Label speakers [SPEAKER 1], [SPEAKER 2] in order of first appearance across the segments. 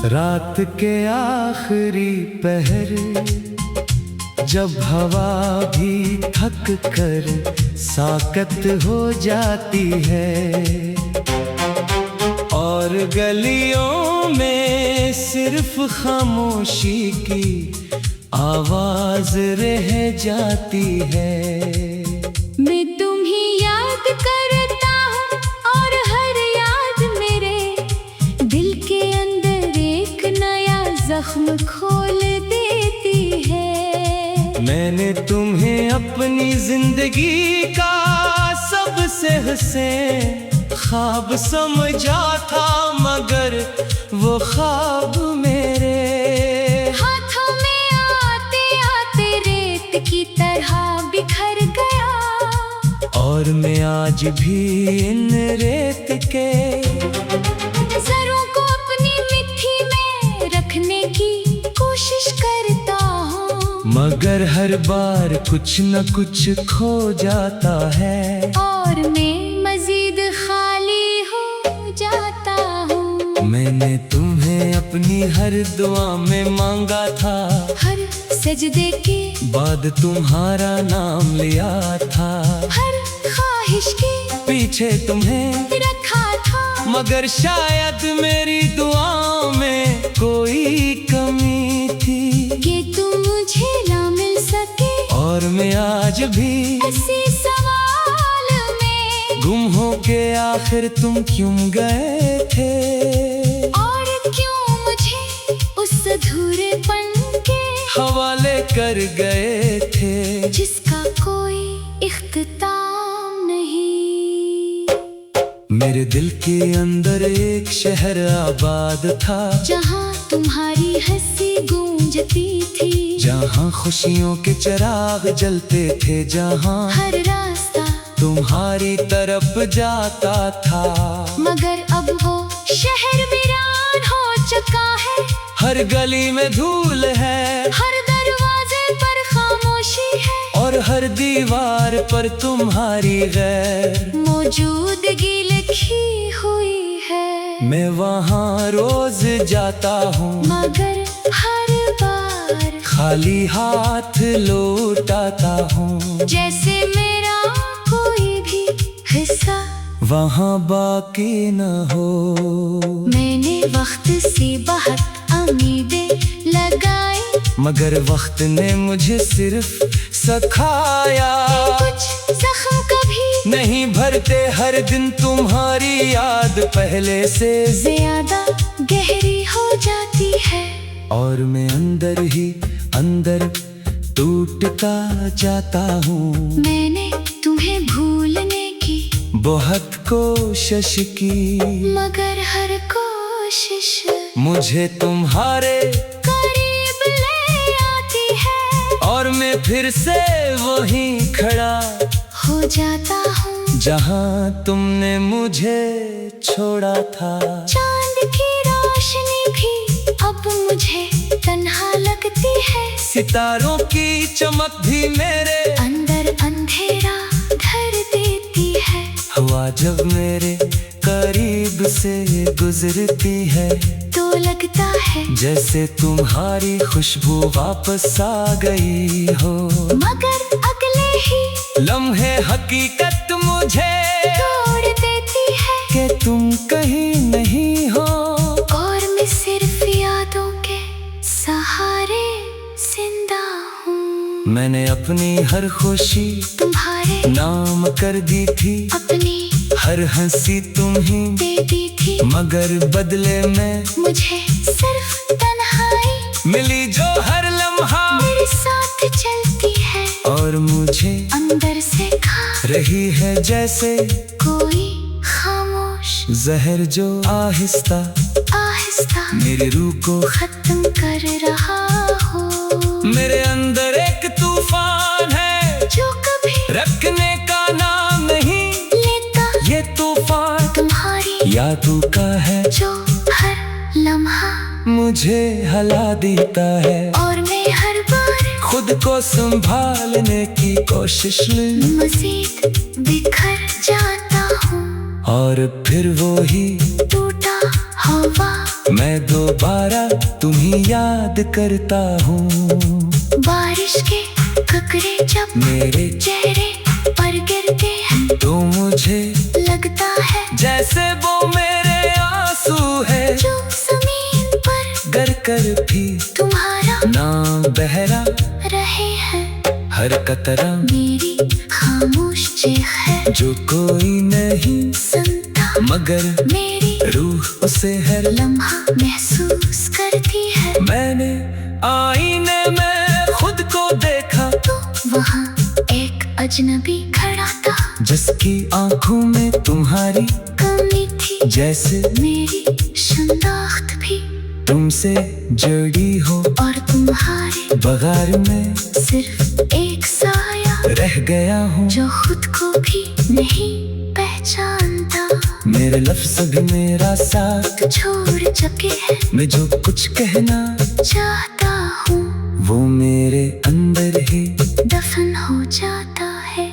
[SPEAKER 1] रात के आखिरी पहर जब हवा भी थक कर साकत हो जाती है और गलियों में सिर्फ खामोशी की आवाज रह जाती है।
[SPEAKER 2] मैं तुम्हें याद करता हूँ और हर याद मेरे दिल के अंदर एक नया जख्म खोल देती है।
[SPEAKER 1] मैंने तुम्हें अपनी जिंदगी का सबसे हसीन ख्वाब समझा था, मगर वो ख्वाब मेरे
[SPEAKER 2] हाथों में आते आते रेत की तरह बिखर गया
[SPEAKER 1] और मैं आज भी इन रेत के
[SPEAKER 2] नजरों को अपनी मिट्टी में रखने की कोशिश करता हूँ,
[SPEAKER 1] मगर हर बार कुछ न कुछ खो जाता है
[SPEAKER 2] और मैं मजीद खाली हो जाता हूँ।
[SPEAKER 1] मैंने तुम्हें अपनी हर दुआ में मांगा था,
[SPEAKER 2] हर सजदे के
[SPEAKER 1] बाद तुम्हारा नाम लिया था,
[SPEAKER 2] हर ख्वाहिश के
[SPEAKER 1] पीछे तुम्हें
[SPEAKER 2] रखा था,
[SPEAKER 1] मगर शायद मेरी दुआओं में कोई कमी थी
[SPEAKER 2] कि तुम मुझे ना मिल सके।
[SPEAKER 1] और मैं आज भी
[SPEAKER 2] इसी सवाल में
[SPEAKER 1] गुम हो के आखिर तुम क्यों गए थे
[SPEAKER 2] और क्यों मुझे उस अधूरेपन के
[SPEAKER 1] हवाले कर गए थे
[SPEAKER 2] जिसका कोई इख्तिताम नहीं।
[SPEAKER 1] मेरे दिल के अंदर एक शहर आबाद था,
[SPEAKER 2] जहाँ तुम्हारी हंसी गूंजती थी,
[SPEAKER 1] जहाँ खुशियों के चिराग जलते थे, जहाँ
[SPEAKER 2] हर रास्ता
[SPEAKER 1] तुम्हारी तरफ जाता था,
[SPEAKER 2] मगर अब वो शहर वीरान हो चुका है।
[SPEAKER 1] हर गली में धूल है,
[SPEAKER 2] हर दरवाजे पर खामोशी है,
[SPEAKER 1] और हर दीवार पर तुम्हारी गैर
[SPEAKER 2] मौजूदगी लिखी हुई है।
[SPEAKER 1] मैं वहाँ रोज जाता हूँ,
[SPEAKER 2] मगर हर बार
[SPEAKER 1] खाली हाथ लौटाता हूँ,
[SPEAKER 2] जैसे मेरा कोई भी हिस्सा
[SPEAKER 1] वहाँ बाकी न हो।
[SPEAKER 2] मैंने वक्त से बहुत उम्मीदें लगाई,
[SPEAKER 1] मगर वक्त ने मुझे सिर्फ सिखाया,
[SPEAKER 2] कुछ जख्म कभी
[SPEAKER 1] नहीं भरते, हर दिन तुम्हारी याद पहले से
[SPEAKER 2] ज्यादा गहरी हो जाती है,
[SPEAKER 1] और मैं अंदर ही अंदर टूटता जाता हूँ।
[SPEAKER 2] मैंने तुम्हें भूलने की
[SPEAKER 1] बहुत कोशिश की,
[SPEAKER 2] मगर हर कोशिश
[SPEAKER 1] मुझे तुम्हारे
[SPEAKER 2] करीब ले आती है,
[SPEAKER 1] और मैं फिर से वहीं खड़ा
[SPEAKER 2] हो जाता हूँ
[SPEAKER 1] जहाँ तुमने मुझे छोड़ा था।
[SPEAKER 2] चांद की रोशनी भी अब मुझे तन्हा लगती है,
[SPEAKER 1] सितारों की चमक भी मेरे
[SPEAKER 2] अंदर अंधेरा धर देती है।
[SPEAKER 1] हवा जब मेरे करीब से गुजरती है,
[SPEAKER 2] तो लगता है
[SPEAKER 1] जैसे तुम्हारी खुशबू वापस आ गई हो,
[SPEAKER 2] मगर अगले ही
[SPEAKER 1] लम्हे हकीकत मुझे
[SPEAKER 2] तोड़ देती है
[SPEAKER 1] कि तुम कहीं नहीं हो,
[SPEAKER 2] और मैं सिर्फ यादों के सहारे जिंदा हूँ।
[SPEAKER 1] मैंने अपनी हर खुशी
[SPEAKER 2] तुम्हारे
[SPEAKER 1] नाम कर दी थी,
[SPEAKER 2] अपनी
[SPEAKER 1] हर हंसी तुम ही
[SPEAKER 2] दे दी थी,
[SPEAKER 1] मगर बदले में
[SPEAKER 2] मुझे सिर्फ तन्हाई
[SPEAKER 1] मिली जो हर लम्हा
[SPEAKER 2] मेरे साथ चलती है,
[SPEAKER 1] और मुझे
[SPEAKER 2] अंदर से खा
[SPEAKER 1] रही है जैसे
[SPEAKER 2] कोई खामोश
[SPEAKER 1] जहर जो आहिस्ता
[SPEAKER 2] आहिस्ता
[SPEAKER 1] मेरी रूह को
[SPEAKER 2] खत्म कर रहा हो।
[SPEAKER 1] मेरे अंदर एक तूफान है
[SPEAKER 2] जो कभी
[SPEAKER 1] रखने का नाम नहीं
[SPEAKER 2] लेता,
[SPEAKER 1] ये तूफान
[SPEAKER 2] तुम्हारी
[SPEAKER 1] यादों का है
[SPEAKER 2] जो हर लम्हा
[SPEAKER 1] मुझे हिला देता है,
[SPEAKER 2] और मैं हर बार
[SPEAKER 1] खुद को संभालने की कोशिश में
[SPEAKER 2] मजीद बिखर जाता हूँ,
[SPEAKER 1] और फिर वो ही
[SPEAKER 2] टूटा हवा
[SPEAKER 1] मैं दोबारा तुम्हें याद करता हूँ।
[SPEAKER 2] बारिश के ककरे जब
[SPEAKER 1] मेरे
[SPEAKER 2] चेहरे पर गिरते हैं
[SPEAKER 1] तो मुझे
[SPEAKER 2] लगता है
[SPEAKER 1] जैसे वो मेरे आंसू है,
[SPEAKER 2] जो जमीन पर
[SPEAKER 1] गर कर भी
[SPEAKER 2] तुम्हारा
[SPEAKER 1] नाम बहरा
[SPEAKER 2] रहे हैं।
[SPEAKER 1] हर कतरा
[SPEAKER 2] मेरी खामोश चीख है
[SPEAKER 1] जो कोई नहीं
[SPEAKER 2] सुनता,
[SPEAKER 1] मगर
[SPEAKER 2] मेरी
[SPEAKER 1] रूह उसे हर
[SPEAKER 2] लम्हा महसूस करती है।
[SPEAKER 1] मैंने आईने में खुद को देखा
[SPEAKER 2] तो वहाँ एक अजनबी खड़ा था,
[SPEAKER 1] जिसकी आंखों में तुम्हारी
[SPEAKER 2] कमी थी।
[SPEAKER 1] जैसे
[SPEAKER 2] मेरी शनाख्त भी
[SPEAKER 1] तुमसे जुड़ी हो,
[SPEAKER 2] और तुम्हारे
[SPEAKER 1] बगैर में
[SPEAKER 2] सिर्फ एक साया
[SPEAKER 1] रह गया हूँ
[SPEAKER 2] जो खुद को भी नहीं पहचानता।
[SPEAKER 1] मेरे लफ्ज़ भी मेरा साथ
[SPEAKER 2] छोड़ चुके हैं,
[SPEAKER 1] मैं जो कुछ कहना
[SPEAKER 2] चाहता हूँ
[SPEAKER 1] वो मेरे अंदर ही
[SPEAKER 2] दफन हो जाता है।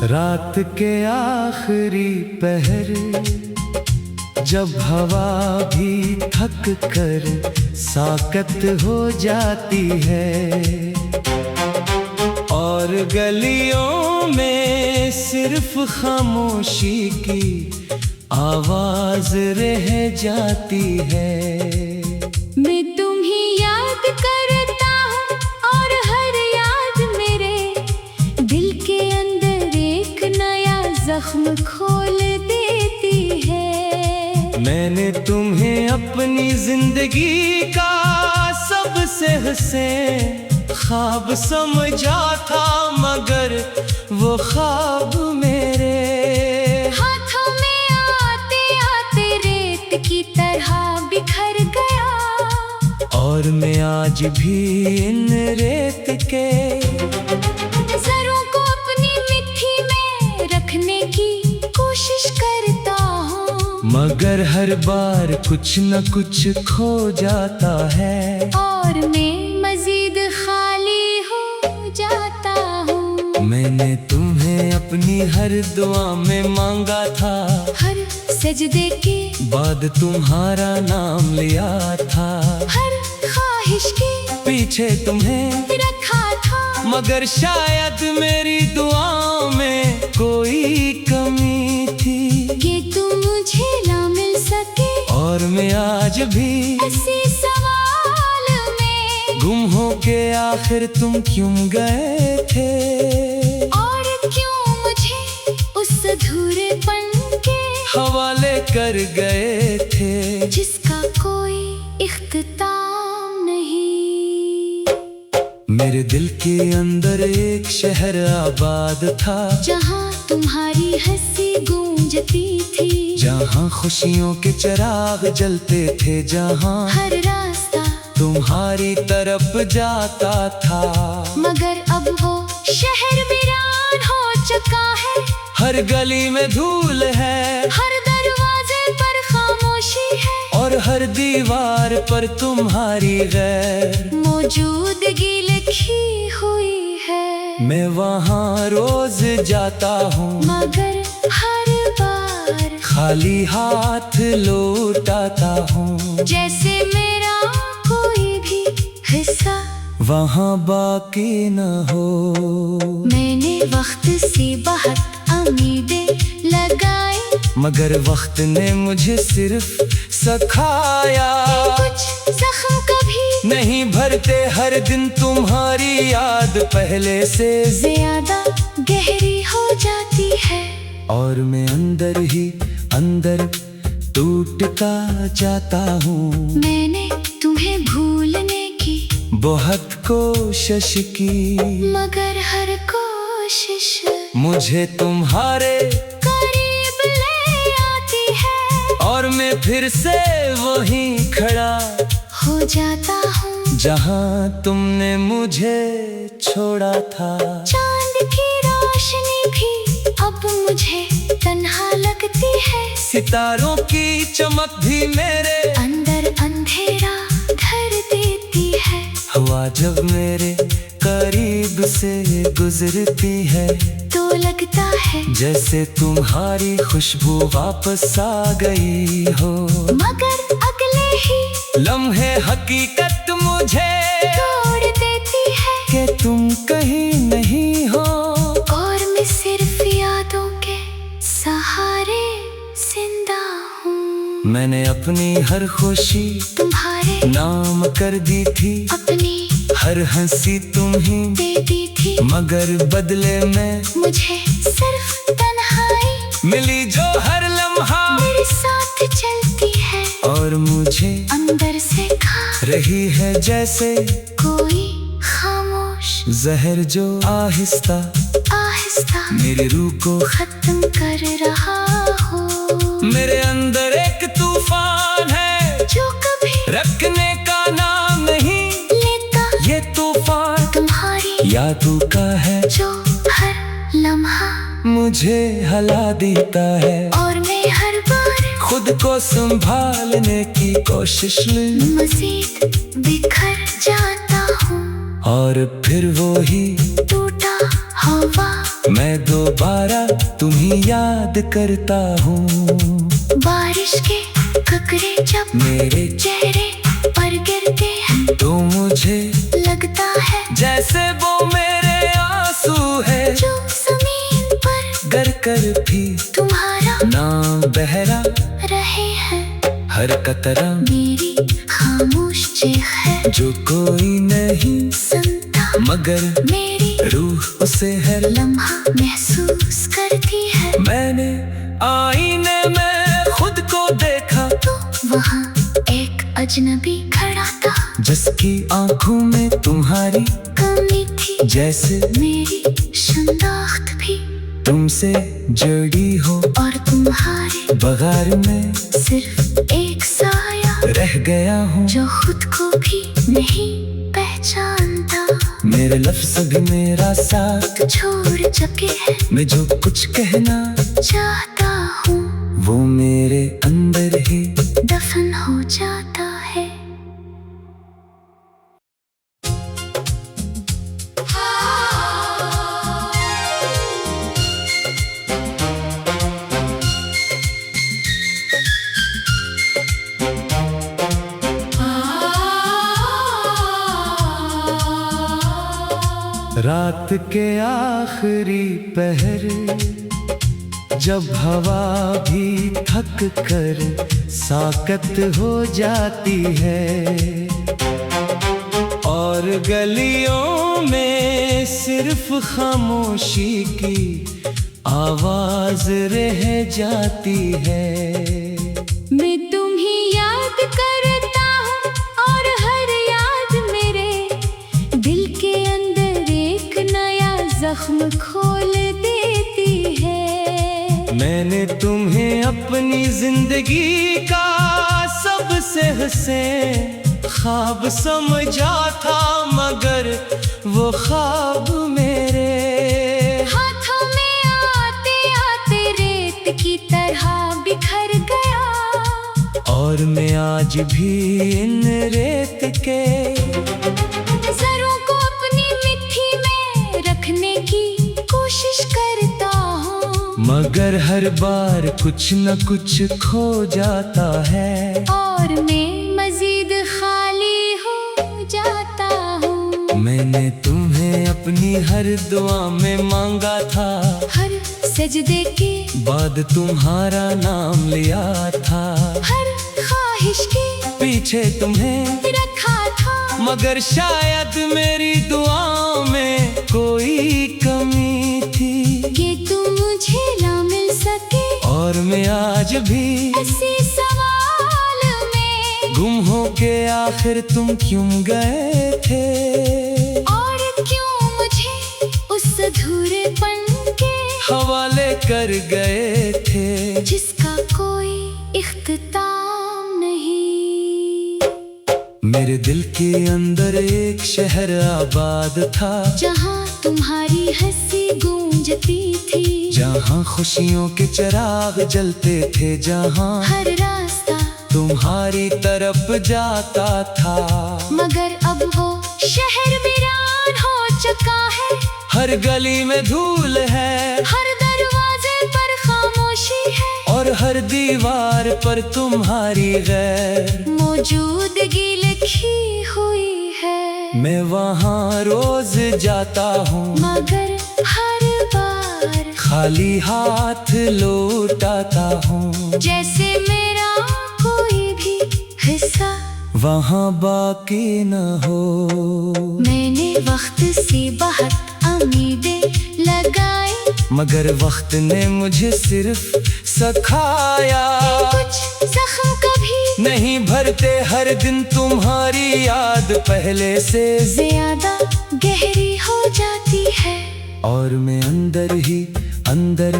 [SPEAKER 1] रात के आखिरी पहर जब हवा भी थक कर साकत हो जाती है, और गलियों में सिर्फ खामोशी की आवाज रह जाती है।
[SPEAKER 2] मैं तुम्हें याद करता हूँ और हर याद मेरे दिल के अंदर एक नया जख्म खोल देती है।
[SPEAKER 1] मैंने तुम्हें अपनी जिंदगी का सबसे हसीन ख्वाब समझा था, मगर वो ख्वाब मेरे
[SPEAKER 2] हाथों में आते आते रेत की तरह बिखर गया,
[SPEAKER 1] और मैं आज भी इन रेत के
[SPEAKER 2] जरों को अपनी मिट्टी में रखने की कोशिश करता हूँ,
[SPEAKER 1] मगर हर बार कुछ न कुछ खो जाता है,
[SPEAKER 2] और मैं मजीद खाली हो जाता हूँ।
[SPEAKER 1] मैंने तुम्हें अपनी हर दुआ में मांगा था,
[SPEAKER 2] हर सजदे के
[SPEAKER 1] बाद तुम्हारा नाम लिया था,
[SPEAKER 2] हर ख्वाहिश के
[SPEAKER 1] पीछे तुम्हें
[SPEAKER 2] रखा था,
[SPEAKER 1] मगर शायद मेरी दुआओं में कोई कमी थी
[SPEAKER 2] कि तुम मुझे ना मिल सके।
[SPEAKER 1] और मैं आज भी
[SPEAKER 2] ऐसे सवाल में
[SPEAKER 1] गुम हो के आखिर तुम क्यों गए थे,
[SPEAKER 2] और क्यों मुझे उस अधूरेपन के
[SPEAKER 1] हवाले कर गए थे
[SPEAKER 2] जिसका कोई इख्तिताम नहीं।
[SPEAKER 1] मेरे दिल के अंदर एक शहर आबाद था,
[SPEAKER 2] जहाँ तुम्हारी हंसी गूंजती थी,
[SPEAKER 1] जहाँ खुशियों के चिराग जलते थे, जहाँ
[SPEAKER 2] हर रास्ता
[SPEAKER 1] तुम्हारी तरफ जाता था,
[SPEAKER 2] मगर अब वो शहर वीरान हो चुका है।
[SPEAKER 1] हर गली में धूल है,
[SPEAKER 2] हर दरवाजे पर खामोशी है,
[SPEAKER 1] और हर दीवार पर तुम्हारी गैर
[SPEAKER 2] मौजूदगी लिखी हुई है।
[SPEAKER 1] मैं वहाँ रोज जाता हूँ,
[SPEAKER 2] मगर हर बार
[SPEAKER 1] खाली हाथ लौट आता हूँ,
[SPEAKER 2] जैसे मेरा कोई भी हिस्सा
[SPEAKER 1] वहाँ बाकी न हो।
[SPEAKER 2] मैंने वक्त से बहुत उम्मीदें लगाई,
[SPEAKER 1] मगर वक्त ने मुझे सिर्फ सिखाया,
[SPEAKER 2] कुछ जख्म कभी
[SPEAKER 1] नहीं भरते, हर दिन तुम्हारी याद पहले से
[SPEAKER 2] ज्यादा गहरी हो जाती है,
[SPEAKER 1] और मैं अंदर ही अंदर टूटता जाता हूँ।
[SPEAKER 2] मैंने तुम्हें भूलने की
[SPEAKER 1] बहुत कोशिश की,
[SPEAKER 2] मगर हर कोशिश
[SPEAKER 1] मुझे तुम्हारे
[SPEAKER 2] करीब ले आती है,
[SPEAKER 1] और मैं फिर से वहीं खड़ा
[SPEAKER 2] हो जाता हूँ
[SPEAKER 1] जहाँ तुमने मुझे छोड़ा था।
[SPEAKER 2] चांद की रोशनी भी अब मुझे तन्हा लगती
[SPEAKER 1] सितारों की चमक भी मेरे
[SPEAKER 2] अंदर अंधेरा धर देती है।
[SPEAKER 1] हवा जब मेरे करीब से गुजरती है
[SPEAKER 2] तो लगता है
[SPEAKER 1] जैसे तुम्हारी खुशबू वापस आ गई हो।
[SPEAKER 2] मगर अगले ही
[SPEAKER 1] लम्हे हकीकत मुझे
[SPEAKER 2] तोड़ देती है
[SPEAKER 1] कि तुम कहीं नहीं हो।
[SPEAKER 2] और मैं सिर्फ यादों के सहारे जिंदा हूँ।
[SPEAKER 1] मैंने अपनी हर खुशी
[SPEAKER 2] तुम्हारे
[SPEAKER 1] नाम कर दी थी,
[SPEAKER 2] अपनी
[SPEAKER 1] हर हंसी तुम ही
[SPEAKER 2] दे दी थी।
[SPEAKER 1] मगर बदले में
[SPEAKER 2] मुझे सिर्फ तन्हाई
[SPEAKER 1] मिली जो हर लम्हा
[SPEAKER 2] मेरे साथ चलती है
[SPEAKER 1] और मुझे
[SPEAKER 2] अंदर से खा
[SPEAKER 1] रही है जैसे
[SPEAKER 2] कोई खामोश
[SPEAKER 1] जहर जो आहिस्ता
[SPEAKER 2] आहिस्ता
[SPEAKER 1] मेरी रूह को
[SPEAKER 2] खत्म कर रहा हो।
[SPEAKER 1] मेरे अंदर एक तूफान है
[SPEAKER 2] जो कभी
[SPEAKER 1] रखने का नाम नहीं
[SPEAKER 2] लेता,
[SPEAKER 1] ये तूफान
[SPEAKER 2] तुम्हारी
[SPEAKER 1] यादों का है
[SPEAKER 2] जो हर लम्हा
[SPEAKER 1] मुझे हिला देता है।
[SPEAKER 2] और मैं हर बार
[SPEAKER 1] खुद को संभालने की कोशिश में
[SPEAKER 2] मजीद बिखर जाता हूँ।
[SPEAKER 1] और फिर वो ही
[SPEAKER 2] टूटा हवा
[SPEAKER 1] मैं दोबारा तुम्हें याद करता हूँ।
[SPEAKER 2] बारिश के ककरे जब
[SPEAKER 1] मेरे
[SPEAKER 2] चेहरे पर गिरते हैं
[SPEAKER 1] तो मुझे
[SPEAKER 2] लगता है
[SPEAKER 1] जैसे वो मेरे आंसू है
[SPEAKER 2] जो जमीन पर
[SPEAKER 1] गर कर भी
[SPEAKER 2] तुम्हारा
[SPEAKER 1] नाम बहरा
[SPEAKER 2] रहे हैं।
[SPEAKER 1] हर कतरा
[SPEAKER 2] मेरी खामोश चीख है
[SPEAKER 1] जो कोई नहीं
[SPEAKER 2] सुनता,
[SPEAKER 1] मगर
[SPEAKER 2] मेरी
[SPEAKER 1] रूह उसे हर
[SPEAKER 2] लम्हा महसूस करती है।
[SPEAKER 1] मैंने आईने में खुद को देखा
[SPEAKER 2] तो वहाँ एक अजनबी खड़ा था
[SPEAKER 1] जिसकी आंखों में तुम्हारी
[SPEAKER 2] कमी थी।
[SPEAKER 1] जैसे
[SPEAKER 2] मेरी शनाख्त भी
[SPEAKER 1] तुमसे जुड़ी हो
[SPEAKER 2] और तुम्हारे
[SPEAKER 1] बगैर में
[SPEAKER 2] सिर्फ एक साया
[SPEAKER 1] रह गया हूँ
[SPEAKER 2] जो खुद को भी नहीं पहचानता।
[SPEAKER 1] मेरे लफ्ज़ भी मेरा साथ
[SPEAKER 2] छोड़ चुके हैं
[SPEAKER 1] मैं जो कुछ कहना
[SPEAKER 2] चाहता हूँ
[SPEAKER 1] वो मेरे अंदर ही
[SPEAKER 2] दफन हो जाता है।
[SPEAKER 1] रात के आखिरी पहर जब हवा भी थक कर साकत हो जाती है और गलियों में सिर्फ खामोशी की आवाज रह जाती है।
[SPEAKER 2] मैं तुम्हें याद करता हूँ और हर याद मेरे दिल के अंदर एक नया जख्म खोल देती है।
[SPEAKER 1] मैंने तुम्हें अपनी जिंदगी का सबसे हसीन ख्वाब समझा था मगर वो ख्वाब मेरे
[SPEAKER 2] हाथों में आते आते रेत की तरह बिखर गया।
[SPEAKER 1] और मैं आज भी इन रेत के
[SPEAKER 2] जरों को अपनी मिट्टी में रखने की कोशिश करता हूँ,
[SPEAKER 1] मगर हर बार कुछ न कुछ खो जाता है
[SPEAKER 2] और मैं मजीद खाली हो जाता हूँ।
[SPEAKER 1] मैंने तुम्हें अपनी हर दुआ में मांगा था,
[SPEAKER 2] हर सजदे के
[SPEAKER 1] बाद तुम्हारा नाम लिया था,
[SPEAKER 2] हर ख्वाहिश के
[SPEAKER 1] पीछे तुम्हें
[SPEAKER 2] रखा था,
[SPEAKER 1] मगर शायद मेरी दुआओं में कोई कमी थी
[SPEAKER 2] कि तुम मुझे ना मिल सके।
[SPEAKER 1] और मैं आज भी
[SPEAKER 2] ऐसे सवाल में
[SPEAKER 1] गुम हो के आखिर तुम क्यों गए थे
[SPEAKER 2] और क्यों मुझे उस अधूरेपन के
[SPEAKER 1] हवाले कर गए थे
[SPEAKER 2] जिसका कोई इख्तिताम नहीं।
[SPEAKER 1] मेरे दिल के अंदर एक शहर आबाद था
[SPEAKER 2] जहाँ तुम्हारी हंसी गूंजती थी,
[SPEAKER 1] जहाँ खुशियों के चिराग जलते थे, जहाँ
[SPEAKER 2] हर रास्ता
[SPEAKER 1] तुम्हारी तरफ जाता था।
[SPEAKER 2] मगर अब वो शहर वीरान हो चुका है।
[SPEAKER 1] हर गली में धूल है,
[SPEAKER 2] हर दरवाजे पर खामोशी है,
[SPEAKER 1] और हर दीवार पर तुम्हारी गैर
[SPEAKER 2] मौजूदगी लिखी हुई है।
[SPEAKER 1] मैं वहाँ रोज जाता हूँ,
[SPEAKER 2] मगर हर बार
[SPEAKER 1] खाली हाथ लौट आता हूँ।
[SPEAKER 2] जैसे मेरा कोई भी हिस्सा
[SPEAKER 1] वहाँ बाकी न हो।
[SPEAKER 2] मैंने वक्त से बहुत उम्मीदें लगाई,
[SPEAKER 1] मगर वक्त ने मुझे सिर्फ सिखाया।
[SPEAKER 2] कुछ जख्म कभी
[SPEAKER 1] नहीं भरते, हर दिन तुम्हारी याद पहले से
[SPEAKER 2] ज्यादा गहरी हो जाती है।
[SPEAKER 1] और मैं अंदर ही अंदर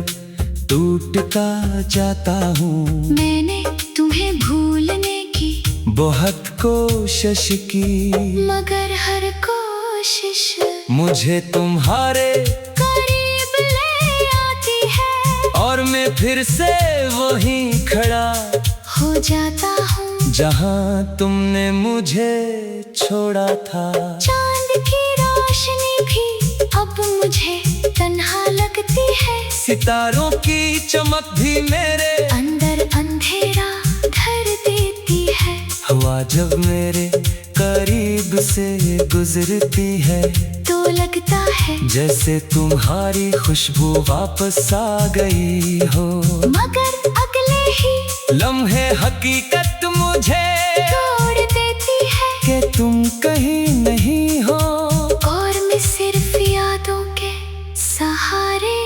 [SPEAKER 1] टूटता जाता हूँ।
[SPEAKER 2] मैंने तुम्हें भूलने की
[SPEAKER 1] बहुत कोशिश की,
[SPEAKER 2] मगर हर कोशिश
[SPEAKER 1] मुझे तुम्हारे
[SPEAKER 2] करीब ले आती है।
[SPEAKER 1] और मैं फिर से वहीं खड़ा
[SPEAKER 2] हो जाता हूँ
[SPEAKER 1] जहाँ तुमने मुझे छोड़ा था।
[SPEAKER 2] चांद की रोशनी भी अब मुझे तन्हा लगती है।
[SPEAKER 1] सितारों की चमक भी मेरे
[SPEAKER 2] अंदर अंधेरा धर देती है।
[SPEAKER 1] हवा जब मेरे करीब से गुजरती है,
[SPEAKER 2] तो लगता है
[SPEAKER 1] जैसे तुम्हारी खुशबू वापस आ गई हो।
[SPEAKER 2] मगर अगले ही
[SPEAKER 1] लम्हे हकीकत मुझे
[SPEAKER 2] तोड़ देती है
[SPEAKER 1] कि तुम कहीं नहीं हो।
[SPEAKER 2] और मैं सिर्फ यादों के सहारे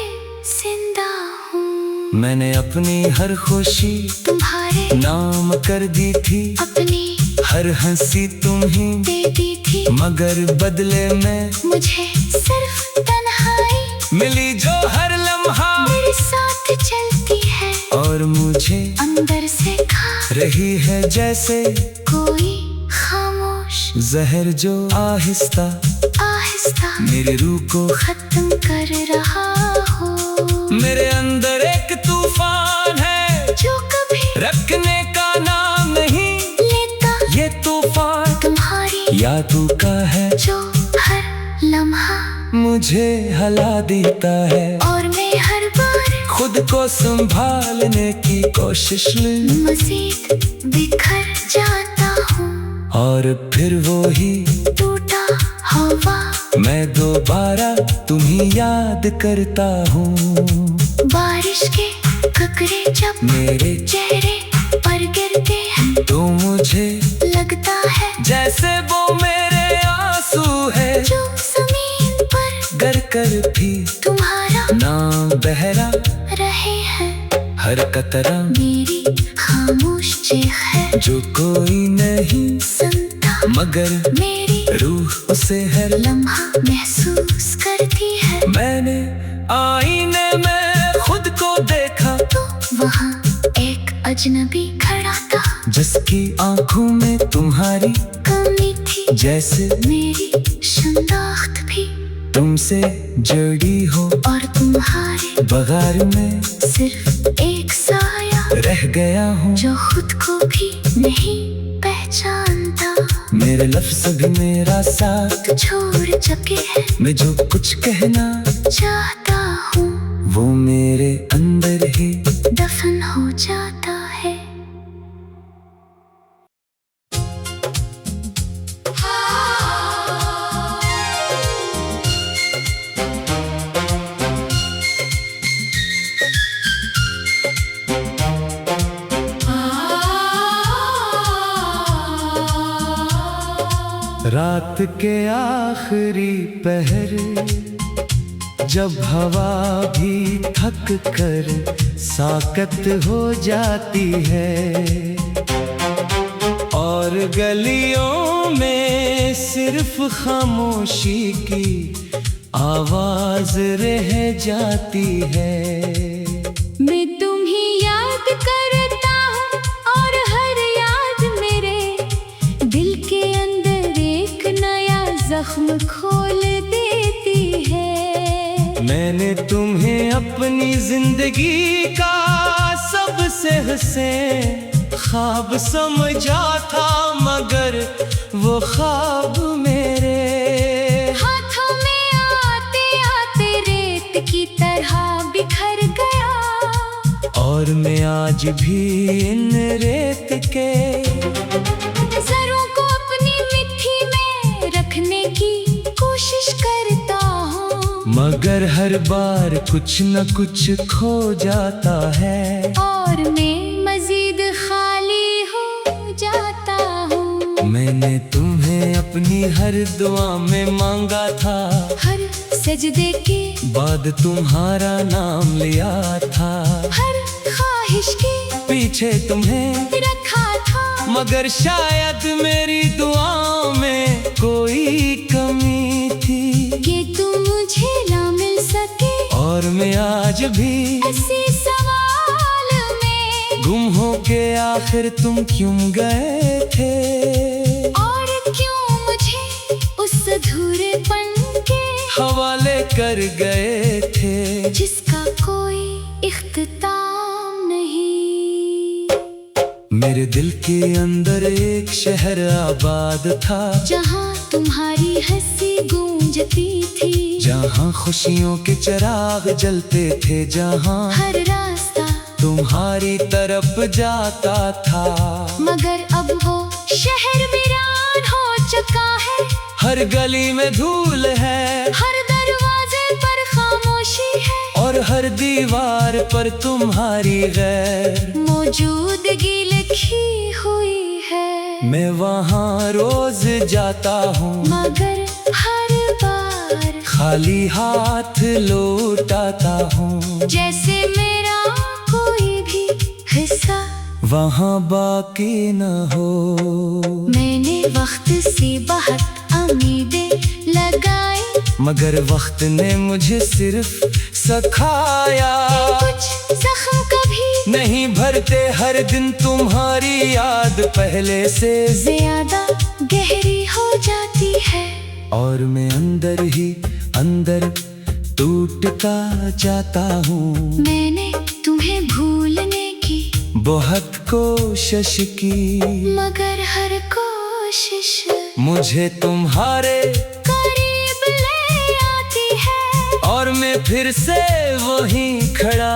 [SPEAKER 2] जिंदा हूँ।
[SPEAKER 1] मैंने अपनी हर खुशी
[SPEAKER 2] तुम्हारे
[SPEAKER 1] नाम कर दी थी,
[SPEAKER 2] अपनी
[SPEAKER 1] हर हंसी तुम ही
[SPEAKER 2] दे दी थी,
[SPEAKER 1] मगर बदले में
[SPEAKER 2] मुझे सिर्फ तन्हाई
[SPEAKER 1] मिली जो हर लम्हा
[SPEAKER 2] मेरे साथ चलती है।
[SPEAKER 1] और मुझे
[SPEAKER 2] अंदर से खा
[SPEAKER 1] रही है जैसे
[SPEAKER 2] कोई खामोश
[SPEAKER 1] जहर जो आहिस्ता
[SPEAKER 2] आहिस्ता
[SPEAKER 1] मेरी रूह को
[SPEAKER 2] खत्म कर रहा हो।
[SPEAKER 1] मेरे अंदर एक तूफान है
[SPEAKER 2] जो कभी
[SPEAKER 1] रखने का नाम नहीं
[SPEAKER 2] लेता,
[SPEAKER 1] ये तूफान
[SPEAKER 2] तुम्हारी
[SPEAKER 1] यादों का है
[SPEAKER 2] जो हर लम्हा
[SPEAKER 1] मुझे हिला देता है।
[SPEAKER 2] और मैं हर बार
[SPEAKER 1] खुद को संभालने की कोशिश में
[SPEAKER 2] मजीद बिखर जाता हूँ।
[SPEAKER 1] और फिर वो ही
[SPEAKER 2] टूटा हवा
[SPEAKER 1] मैं दोबारा तुम्हें याद करता हूँ।
[SPEAKER 2] बारिश के ककरे जब
[SPEAKER 1] मेरे
[SPEAKER 2] चेहरे पर गिरते हैं,
[SPEAKER 1] तो मुझे
[SPEAKER 2] लगता है
[SPEAKER 1] जैसे वो मेरे आंसू है
[SPEAKER 2] जो जमीन पर
[SPEAKER 1] गर कर भी
[SPEAKER 2] तुम्हारा
[SPEAKER 1] नाम बहरा
[SPEAKER 2] रहे हैं।
[SPEAKER 1] हर कतरा
[SPEAKER 2] मेरी खामोश चीख है
[SPEAKER 1] जो कोई नहीं
[SPEAKER 2] सुनता,
[SPEAKER 1] मगर
[SPEAKER 2] मेरी
[SPEAKER 1] रूह उसे हर
[SPEAKER 2] लम्हा महसूस करती है।
[SPEAKER 1] मैंने आईने में खुद को देखा,
[SPEAKER 2] तो वहाँ एक अजनबी खड़ा था,
[SPEAKER 1] जिसकी आंखों में तुम्हारी
[SPEAKER 2] कमी थी।
[SPEAKER 1] जैसे
[SPEAKER 2] मेरी शनाख्त भी
[SPEAKER 1] तुमसे जुड़ी हो,
[SPEAKER 2] और तुम्हारे
[SPEAKER 1] बगैर में
[SPEAKER 2] सिर्फ एक साया
[SPEAKER 1] रह गया हूँ
[SPEAKER 2] जो खुद को भी नहीं पहचानता।
[SPEAKER 1] मेरे लफ्ज़ भी मेरा साथ
[SPEAKER 2] छोड़ चुके हैं,
[SPEAKER 1] मैं जो कुछ कहना
[SPEAKER 2] चाहता हूँ
[SPEAKER 1] वो मेरे अंदर ही
[SPEAKER 2] दफन हो जाता है।
[SPEAKER 1] रात के आखिरी पहर जब हवा भी थक कर साकत हो जाती है, और गलियों में सिर्फ खामोशी की आवाज रह जाती है।
[SPEAKER 2] मैं तुम्हें याद करता हूँ और हर याद मेरे दिल के अंदर एक नया जख्म खोल देती है।
[SPEAKER 1] मैंने तुम्हें अपनी जिंदगी का सबसे हंसे ख्वाब समझा था, मगर वो ख्वाब मेरे
[SPEAKER 2] हाथों में आते आते रेत की तरह बिखर गया।
[SPEAKER 1] और मैं आज भी इन रेत के
[SPEAKER 2] जरों को अपनी मिट्टी में रखने की कोशिश करता हूँ,
[SPEAKER 1] मगर हर बार कुछ न कुछ खो जाता है।
[SPEAKER 2] और मैं मजीद खाली हो जाता हूँ।
[SPEAKER 1] मैंने तुम्हें अपनी हर दुआ में मांगा था,
[SPEAKER 2] हर सजदे के
[SPEAKER 1] बाद तुम्हारा नाम लिया था।
[SPEAKER 2] हर ख्वाहिश के
[SPEAKER 1] पीछे तुम्हें
[SPEAKER 2] रखा था,
[SPEAKER 1] मगर शायद मेरी दुआओं में कोई कमी थी
[SPEAKER 2] कि तुम मुझे ना मिल सके।
[SPEAKER 1] और मैं आज भी
[SPEAKER 2] ऐसे सवाल में
[SPEAKER 1] गुम हो के आखिर तुम क्यों गए थे,
[SPEAKER 2] और क्यों मुझे उस अधूरेपन के
[SPEAKER 1] हवाले कर गए थे
[SPEAKER 2] जिसका कोई इख्तिताम नहीं।
[SPEAKER 1] मेरे दिल के अंदर एक शहर आबाद था,
[SPEAKER 2] जहाँ तुम्हारी हंसी गूंजती थी,
[SPEAKER 1] जहाँ खुशियों के चिराग जलते थे, जहाँ
[SPEAKER 2] हर रास्ता
[SPEAKER 1] तुम्हारी तरफ जाता था।
[SPEAKER 2] मगर अब वो शहर वीरान हो चुका है।
[SPEAKER 1] हर गली में धूल है,
[SPEAKER 2] हर दरवाजे पर खामोशी है,
[SPEAKER 1] और हर दीवार पर तुम्हारी गैर
[SPEAKER 2] मौजूदगी लिखी हुई है।
[SPEAKER 1] मैं वहाँ रोज जाता हूँ,
[SPEAKER 2] मगर हर बार
[SPEAKER 1] खाली हाथ लौट आता हूँ,
[SPEAKER 2] जैसे मेरा कोई भी हिस्सा
[SPEAKER 1] वहाँ बाकी न हो।
[SPEAKER 2] मैंने वक्त से बहुत उम्मीदें लगाई,
[SPEAKER 1] मगर वक्त ने मुझे सिर्फ सिखाया।
[SPEAKER 2] कुछ जख्म कभी
[SPEAKER 1] नहीं भरते, हर दिन तुम्हारी याद पहले से
[SPEAKER 2] ज्यादा गहरी हो जाती है।
[SPEAKER 1] और मैं अंदर ही अंदर टूटता जाता हूँ।
[SPEAKER 2] मैंने तुम्हें भूलने की
[SPEAKER 1] बहुत कोशिश की,
[SPEAKER 2] मगर हर कोशिश
[SPEAKER 1] मुझे तुम्हारे
[SPEAKER 2] करीब ले आती है,
[SPEAKER 1] और मैं फिर से वहीं खड़ा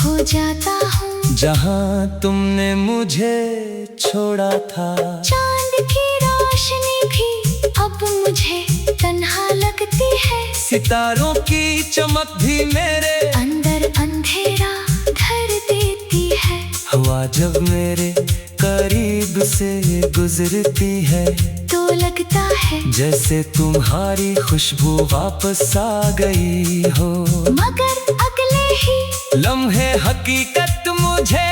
[SPEAKER 2] हो जाता हूँ
[SPEAKER 1] जहाँ तुमने मुझे छोड़ा था।
[SPEAKER 2] चांद की रोशनी भी अब मुझे तन्हा लगती है।
[SPEAKER 1] सितारों की चमक भी मेरे
[SPEAKER 2] अंदर अंधेरा धर देती है।
[SPEAKER 1] हवा जब मेरे करीब से गुजरती है,
[SPEAKER 2] तो लगता है
[SPEAKER 1] जैसे तुम्हारी खुशबू वापस आ गई हो।
[SPEAKER 2] मगर अगले ही
[SPEAKER 1] लम्हे हकीकत मुझे